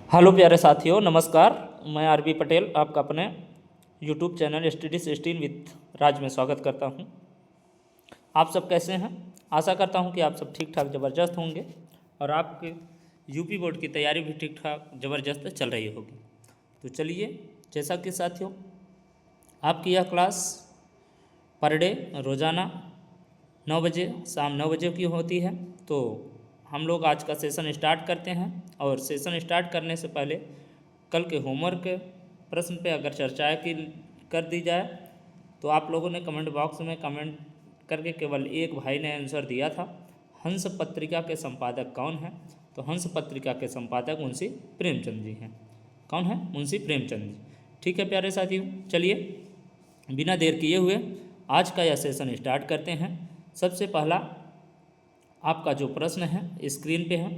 Hello प्यारे साथियों, नमस्कार। मैं आरबी पटेल आपका अपने यूट्यूब चैनल स्टडी 16 विथ राज में स्वागत करता हूं। आप सब कैसे हैं? आशा करता हूं कि आप सब ठीक ठाक ज़बरदस्त होंगे और आपके यूपी बोर्ड की तैयारी भी ठीक ठाक ज़बरदस्त चल रही होगी। तो चलिए, जैसा कि साथियों आपकी यह क्लास पर डे रोज़ाना 9 बजे शाम 9 बजे की होती है। तो हम लोग आज का सेशन स्टार्ट करते हैं और सेशन स्टार्ट करने से पहले कल के होमवर्क प्रश्न पे अगर चर्चा की कर दी जाए तो आप लोगों ने कमेंट बॉक्स में कमेंट करके केवल एक भाई ने आंसर दिया था, हंस पत्रिका के संपादक कौन है? तो हंस पत्रिका के संपादक मुंशी प्रेमचंद जी हैं। कौन है? मुंशी प्रेमचंद जी। ठीक है प्यारे साथियों, चलिए बिना देर किए हुए आज का यह सेशन स्टार्ट करते हैं। सबसे पहला आपका जो प्रश्न है स्क्रीन पे है।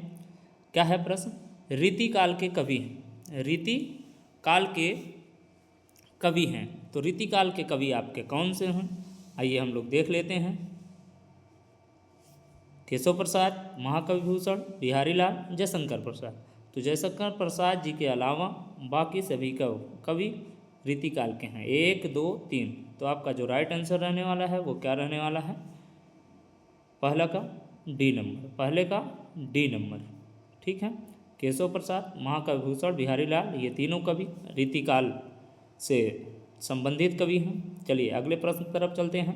क्या है प्रश्न? रीति काल के कवि हैं। रीति काल के कवि हैं, तो रीति काल के कवि आपके कौन से हैं? आइए हम लोग देख लेते हैं। केशव प्रसाद, महाकवि भूषण, बिहारी लाल, जयशंकर प्रसाद। तो जयशंकर प्रसाद जी के अलावा बाकी सभी कवि रीति काल के हैं। 1 2 3। तो आपका जो राइट आंसर रहने वाला है वो क्या रहने वाला है? पहला का डी नंबर, पहले का डी नंबर। ठीक है, केशव प्रसाद, महाकवि भूषण, बिहारी लाल, ये तीनों कवि रीतिकाल से संबंधित कवि हैं। चलिए अगले प्रश्न की तरफ चलते हैं।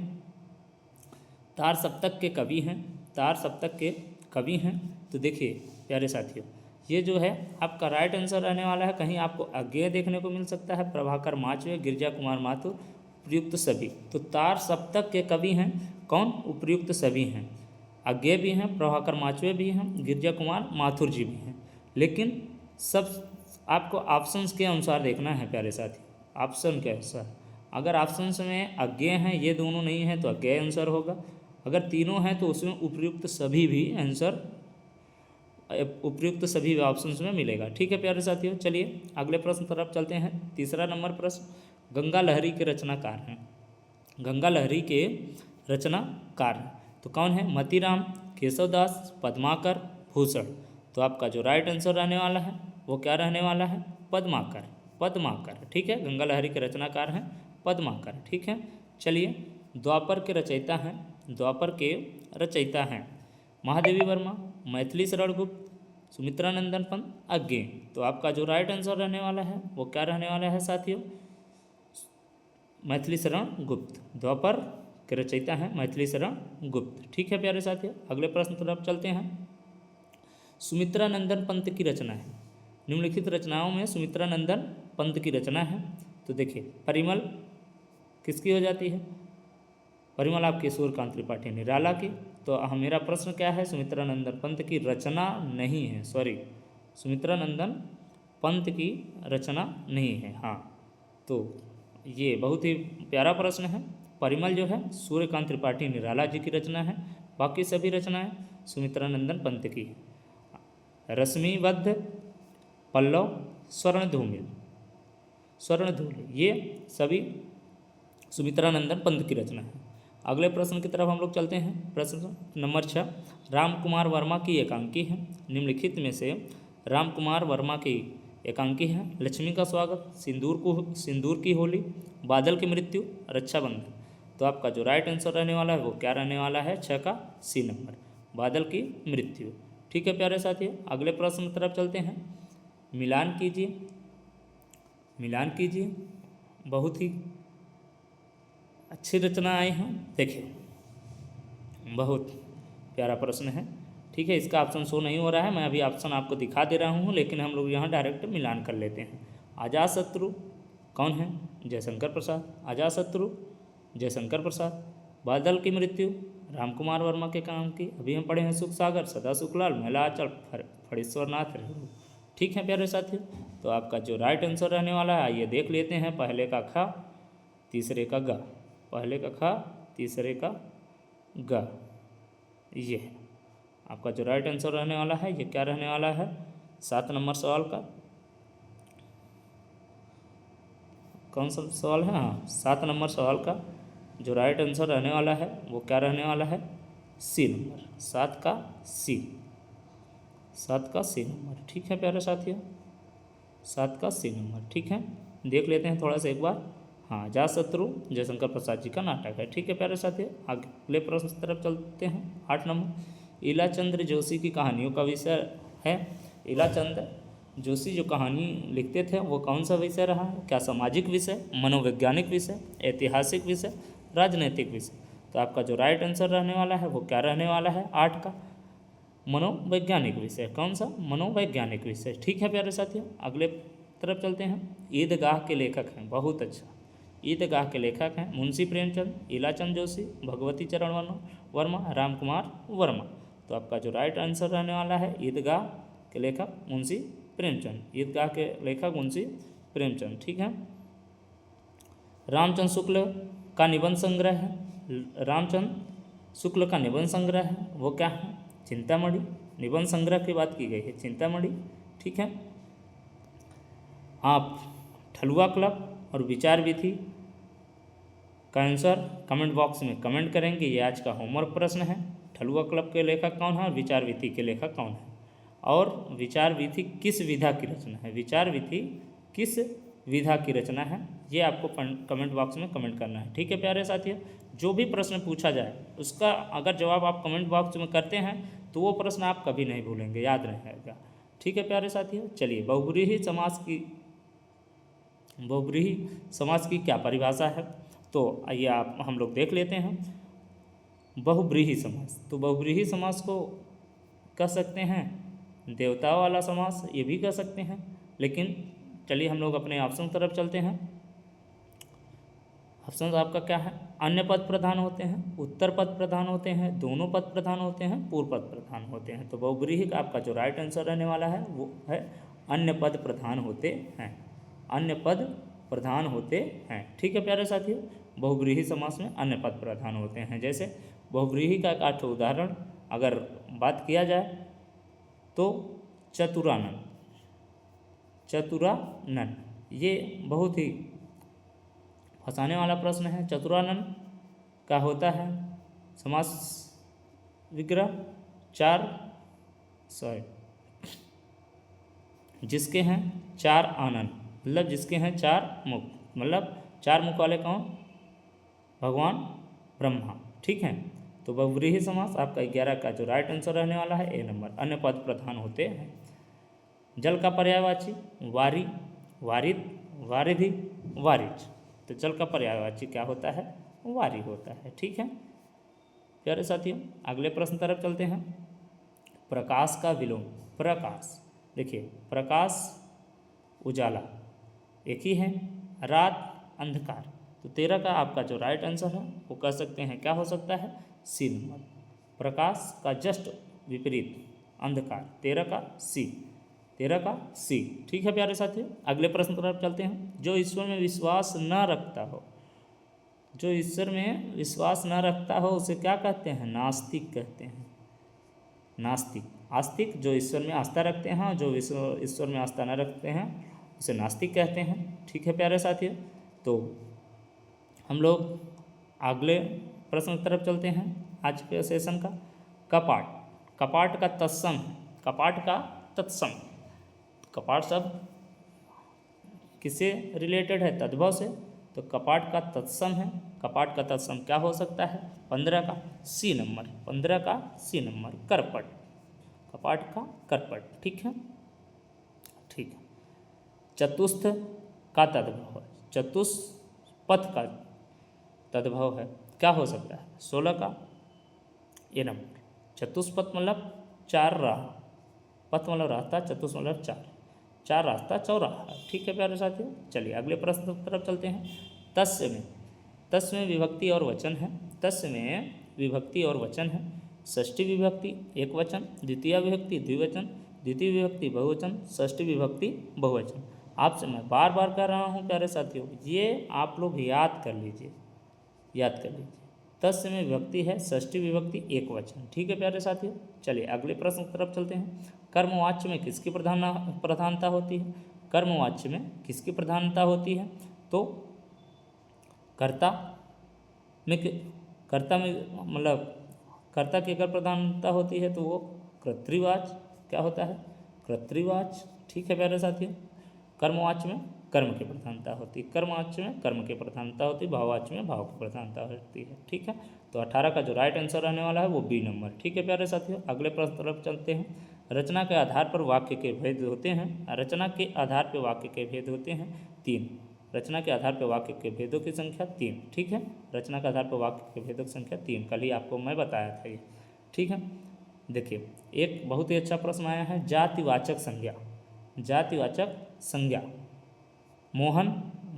तार सप्तक के कवि हैं। तार सप्तक के कवि हैं। तो देखिए प्यारे साथियों, ये जो है आपका राइट आंसर रहने वाला है। कहीं आपको अज्ञेय देखने को मिल सकता है, प्रभाकर माचवे, गिरजा कुमार माथुर, उपयुक्त सभी। तो तार सप्तक के कवि हैं कौन? उपयुक्त सभी हैं। अज्ञेय भी हैं, प्रभाकर माचवे भी हैं, गिरजा कुमार माथुर जी भी हैं। लेकिन सब आपको ऑप्शंस के अनुसार देखना है प्यारे साथी, ऑप्शन के अनुसार। अगर ऑप्शंस में अज्ञेय हैं, ये दोनों नहीं हैं तो अज्ञेय आंसर होगा। अगर तीनों हैं तो उसमें उपयुक्त सभी भी आंसर, उपयुक्त सभी ऑप्शंस में मिलेगा। ठीक है प्यारे साथियों, चलिए अगले प्रश्न तरफ चलते हैं। तीसरा नंबर प्रश्न, गंगा लहरी के रचनाकार हैं। गंगा लहरी के रचनाकार तो कौन है? मतीराम, केशवदास, पद्माकर, भूषण। तो आपका जो राइट आंसर रहने वाला है वो क्या रहने वाला है? पद्माकर। पद्माकर, ठीक है, गंगा लहरी के रचनाकार हैं पद्माकर। ठीक है, चलिए द्वापर के रचयिता हैं। द्वापर के रचयिता हैं महादेवी वर्मा, मैथिली शरण गुप्त, सुमित्रा नंदन पंत, अज्ञेय। तो आपका जो राइट आंसर रहने वाला है वो क्या रहने वाला है साथियों? मैथिली शरण गुप्त। द्वापर के रचयिता हैं मैथिली शरण गुप्त। ठीक है प्यारे साथियों, अगले प्रश्न तरफ चलते हैं। सुमित्रा नंदन पंत की रचना है। निम्नलिखित रचनाओं में सुमित्रा नंदन पंत की रचना है। तो देखिए परिमल किसकी हो जाती है? परिमल आपके सूर्यकांत त्रिपाठी निराला की। तो मेरा प्रश्न क्या है? सुमित्रा नंदन पंत की रचना नहीं है, सॉरी, सुमित्रा नंदन पंत की रचना नहीं है। हाँ, तो ये बहुत ही प्यारा प्रश्न है। परिमल जो है सूर्यकांत त्रिपाठी निराला जी की रचना है, बाकी सभी रचनाएं सुमित्रा नंदन पंत की। रश्मिबद्ध, पल्लव, स्वर्णधूमिल, स्वर्णधूल, ये सभी सुमित्रा नंदन पंत की रचना है। अगले प्रश्न की तरफ हम लोग चलते हैं। प्रश्न नंबर 6, राम कुमार वर्मा की एकांकी है। निम्नलिखित में से राम कुमार वर्मा की एकांकी है लक्ष्मी का स्वागत, सिंदूर की होली, बादल की मृत्यु, रक्षाबंधन। तो आपका जो राइट आंसर रहने वाला है वो क्या रहने वाला है? 6 का सी नंबर, बादल की मृत्यु। ठीक है प्यारे साथियों, अगले प्रश्न की तरफ चलते हैं। मिलान कीजिए, मिलान कीजिए, बहुत ही अच्छी रचना आए हैं। देखिए बहुत प्यारा प्रश्न है। ठीक है, इसका ऑप्शन शो नहीं हो रहा है, मैं अभी ऑप्शन आपको दिखा दे रहा हूँ, लेकिन हम लोग यहाँ डायरेक्ट मिलान कर लेते हैं। अजातशत्रु कौन है? जयशंकर प्रसाद। अजातशत्रु जयशंकर प्रसाद। बादल की मृत्यु राम कुमार वर्मा के काम की, अभी हम पढ़े हैं सुख सागर, सदा सुखलाल, महिलाचल, फणीश्वर नाथ। ठीक है प्यारे साथियों, तो आपका जो राइट आंसर रहने वाला है आइए देख लेते हैं। पहले का खा, तीसरे का गा, पहले का खा, तीसरे का गा, ये है आपका जो राइट आंसर रहने वाला है। ये क्या रहने वाला है? 7 नंबर सवाल का कौन सा सवाल है? हाँ, 7 नंबर सवाल का जो राइट आंसर रहने वाला है वो क्या रहने वाला है? सी नंबर, 7 का सी, 7 का सी नंबर। ठीक है प्यारे साथियों, 7 का सी नंबर। ठीक है, देख लेते हैं थोड़ा सा एक बार। हाँ, जातशत्रु जयशंकर प्रसाद जी का नाटक है। ठीक है प्यारे साथियों, अगले प्रश्न की तरफ चलते हैं। 8 नंबर, ईलाचंद्र जोशी की कहानियों का विषय है। ईलाचंद्र जोशी जो कहानी लिखते थे वो कौन सा विषय रहा है? क्या सामाजिक विषय, मनोवैज्ञानिक विषय, ऐतिहासिक विषय, राजनैतिक विषय? तो आपका जो राइट आंसर रहने वाला है वो क्या रहने वाला है? 8 का मनोवैज्ञानिक विषय। कौन सा? मनोवैज्ञानिक विषय। ठीक है प्यारे साथियों, अगले तरफ चलते हैं। ईदगाह के लेखक हैं, बहुत अच्छा, ईदगाह के लेखक हैं मुंशी प्रेमचंद, ईलाचंद जोशी, भगवती चरण वर्मा, राम कुमार वर्मा। तो आपका जो राइट आंसर रहने वाला है ईदगाह के लेखक मुंशी प्रेमचंद, ईदगाह के लेखक मुंशी प्रेमचंद। ठीक है, रामचंद्र शुक्ल का निबंध संग्रह है, रामचंद्र शुक्ल का निबंध संग्रह है वो क्या है? चिंतामणि। निबंध संग्रह की बात की गई है, चिंतामणि। ठीक है, आप ठलुआ क्लब और विचार विधि का आंसर कमेंट बॉक्स में कमेंट करेंगे। ये आज का होमवर्क प्रश्न है। ठलुआ क्लब के लेखक कौन है और विचार विधि के लेखक कौन है? और विचार विधि किस विधा की रचना है? विचार विधि किस विधा की रचना है? ये आपको कमेंट बॉक्स में कमेंट करना है। ठीक है प्यारे साथियों, जो भी प्रश्न पूछा जाए उसका अगर जवाब आप कमेंट बॉक्स में करते हैं तो वो प्रश्न आप कभी नहीं भूलेंगे, याद रहेगा। ठीक है प्यारे साथियों, चलिए बहुब्रीही समास की क्या परिभाषा है? तो आइए आप हम लोग देख लेते हैं। बहुब्रीही समास, तो बहुब्रीही समास को कह सकते हैं देवताओं वाला समास, ये भी कह सकते हैं। लेकिन चलिए हम लोग अपने ऑप्शन तरफ चलते हैं। ऑप्शन आपका क्या है? अन्य पद प्रधान होते हैं, उत्तर पद प्रधान होते हैं, दोनों पद प्रधान होते हैं, पूर्व पद प्रधान होते हैं। तो बहुब्रीही का आपका जो राइट आंसर रहने वाला है वो है अन्य पद प्रधान होते हैं, अन्य पद प्रधान होते हैं। ठीक है प्यारे साथियों, बहुब्रीही समास में अन्य पद प्रधान होते हैं। जैसे बहुब्रीही का एक 8 उदाहरण अगर बात किया जाए तो चतुरानन, चतुरानन ये बहुत ही फंसाने वाला प्रश्न है। चतुरानन का होता है समास विग्रह जिसके हैं 4 आनन, मतलब जिसके हैं 4 मुख, मतलब 4 मुख वाले कौन? भगवान ब्रह्मा। ठीक है, तो बहुब्रीही समास आपका 11 का जो राइट आंसर रहने वाला है ए नंबर, अन्य पद प्रधान होते हैं। जल का पर्यायवाची वारी, वारिद, वारिधि, वारिज। तो जल का पर्यायवाची क्या होता है? वारी होता है। ठीक है प्यारे साथियों, अगले प्रश्न तरफ चलते हैं। प्रकाश का विलोम, प्रकाश, देखिए प्रकाश उजाला एक ही है, रात अंधकार। तो 13 का आपका जो राइट आंसर है वो कह सकते हैं क्या हो सकता है? सी नंबर, प्रकाश का जस्ट विपरीत अंधकार, 13 का सी, 13 का सी। ठीक है प्यारे साथियों, अगले प्रश्न तरफ चलते हैं। जो ईश्वर में विश्वास न रखता हो, जो ईश्वर में विश्वास न रखता हो उसे क्या कहते हैं? नास्तिक कहते हैं, नास्तिक। आस्तिक जो ईश्वर में आस्था रखते हैं, जो ईश्वर में आस्था न रखते हैं उसे नास्तिक कहते हैं। ठीक है प्यारे साथियों, तो हम लोग अगले प्रश्न की तरफ चलते हैं आज के सेशन का। कपाट, कपाट का तत्सम, कपाट का तत्सम, कपाट शब्द किससे रिलेटेड है? तद्भव से। तो कपाट का तत्सम है, कपाट का तत्सम क्या हो सकता है? 15 का सी नंबर, 15 का सी नंबर, करपट, कपाट का करपट। ठीक है, ठीक है। चतुस्थ का तद्भव है, चतुष्पथ का तद्भव है, क्या हो सकता है? 16 का ये नंबर। चतुष्पथ मतलब 4 राह, पथ मतलब रास्ता, चतुष् मतलब 4 रास्ता, चौराहा। ठीक है प्यारे साथियों, चलिए अगले प्रश्न की तरफ चलते हैं। तस्य में, तस्य में विभक्ति और वचन है, तस्य में विभक्ति और वचन है। षष्ठी विभक्ति एक वचन, द्वितीय विभक्ति द्विवचन, द्वितीय विभक्ति बहुवचन, षष्ठी विभक्ति बहुवचन। आपसे मैं बार बार कह रहा हूँ प्यारे साथियों, ये आप लोग याद कर लीजिए, याद कर लीजिए। तस्य में विभक्ति है, षष्ठी विभक्ति एक वचन। ठीक है प्यारे साथियों, चलिए अगले प्रश्न की तरफ चलते हैं। कर्मवाच्य में किसकी प्रधानता होती है? कर्मवाच्य में किसकी प्रधानता होती है? तो कर्ता में, कर्ता में मतलब कर्ता की अगर प्रधानता होती है तो वो कर्तृवाच्य क्या होता है? कर्तृवाच्य। ठीक है प्यारे साथियों, कर्मवाच्य में कर्म की प्रधानता होती है, कर्मवाच्य में कर्म की प्रधानता होती है, भाववाच्य में भाव की प्रधानता होती है। ठीक है, तो 18 का जो राइट आंसर रहने वाला है वो बी नंबर। ठीक है प्यारे साथियों, अगले प्रश्न तरफ चलते हैं। रचना के आधार पर वाक्य के भेद होते हैं। रचना के आधार पर वाक्य के भेद होते हैं 3। रचना के आधार पर वाक्य के भेदों की संख्या 3। ठीक है, रचना के आधार पर वाक्य के भेदों की संख्या 3, कल ही आपको मैं बताया था ये। ठीक है, देखिए एक बहुत ही अच्छा प्रश्न आया है, जातिवाचक संज्ञा। जातिवाचक संज्ञा, मोहन,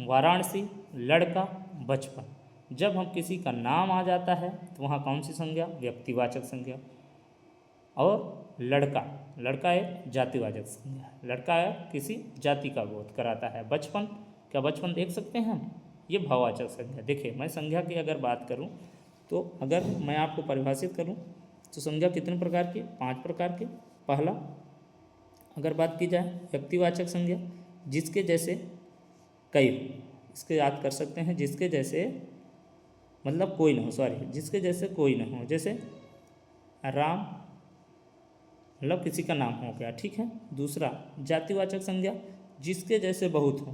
वाराणसी, लड़का, बचपन। जब हम किसी का नाम आ जाता है तो वहाँ कौन सी संज्ञा? व्यक्तिवाचक संज्ञा। और लड़का, लड़का एक जातिवाचक संज्ञा है, लड़का है किसी जाति का बोध कराता है। बचपन, क्या बचपन देख सकते हैं हम? ये भाववाचक संज्ञा। देखिए मैं संज्ञा की अगर बात करूं तो अगर मैं आपको परिभाषित करूं तो संज्ञा कितने प्रकार की? 5 प्रकार की। पहला अगर बात की जाए व्यक्तिवाचक संज्ञा, जिसके जैसे कई, इसके याद कर सकते हैं, जिसके जैसे मतलब कोई ना हो, सॉरी जिसके जैसे कोई ना हो, जैसे राम मतलब किसी का नाम हो गया। ठीक है, दूसरा जातिवाचक संज्ञा, जिसके जैसे बहुत हो,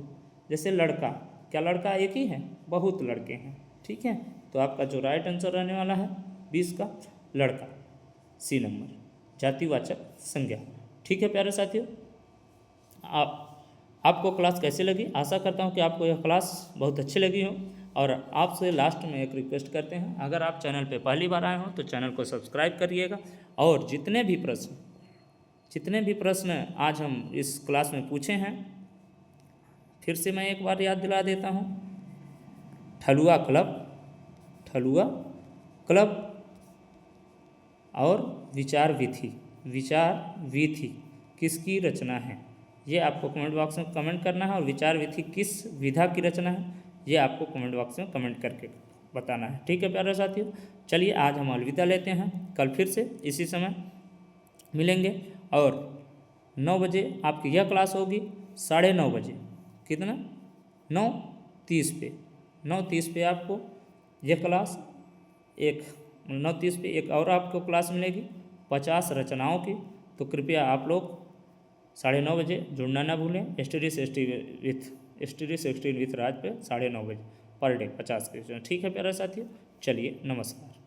जैसे लड़का, क्या लड़का एक ही है? बहुत लड़के हैं। ठीक है, तो आपका जो राइट आंसर रहने वाला है 20 का लड़का, सी नंबर, जातिवाचक संज्ञा। ठीक है प्यारे साथियों, आपको क्लास कैसे लगी? आशा करता हूँ कि आपको यह क्लास बहुत अच्छी लगी हो। और आपसे लास्ट में एक रिक्वेस्ट करते हैं, अगर आप चैनल पे पहली बार आए हो तो चैनल को सब्सक्राइब करिएगा। और जितने भी प्रश्न आज हम इस क्लास में पूछे हैं, फिर से मैं एक बार याद दिला देता हूँ। ठलुआ क्लब और विचार विधि किसकी रचना है? ये आपको कमेंट बॉक्स में कमेंट करना है। और विचार विधि किस विधा की रचना है, ये आपको कमेंट बॉक्स में कमेंट करके बताना है। ठीक है प्यारे साथियों, चलिए आज हम अलविदा लेते हैं। कल फिर से इसी समय मिलेंगे और 9 बजे आपकी यह क्लास होगी। 9:30 बजे, कितना? 9:30 पे, 9:30 पे आपको यह क्लास, 9:30 पे एक और आपको क्लास मिलेगी 50 रचनाओं की। तो कृपया आप लोग 9:30 बजे जुड़ना ना भूलें। स्टडी से विथ राज पे 9:30 बजे पर डे 50 क्वेश्चन। ठीक है प्यारे साथियों, चलिए नमस्कार।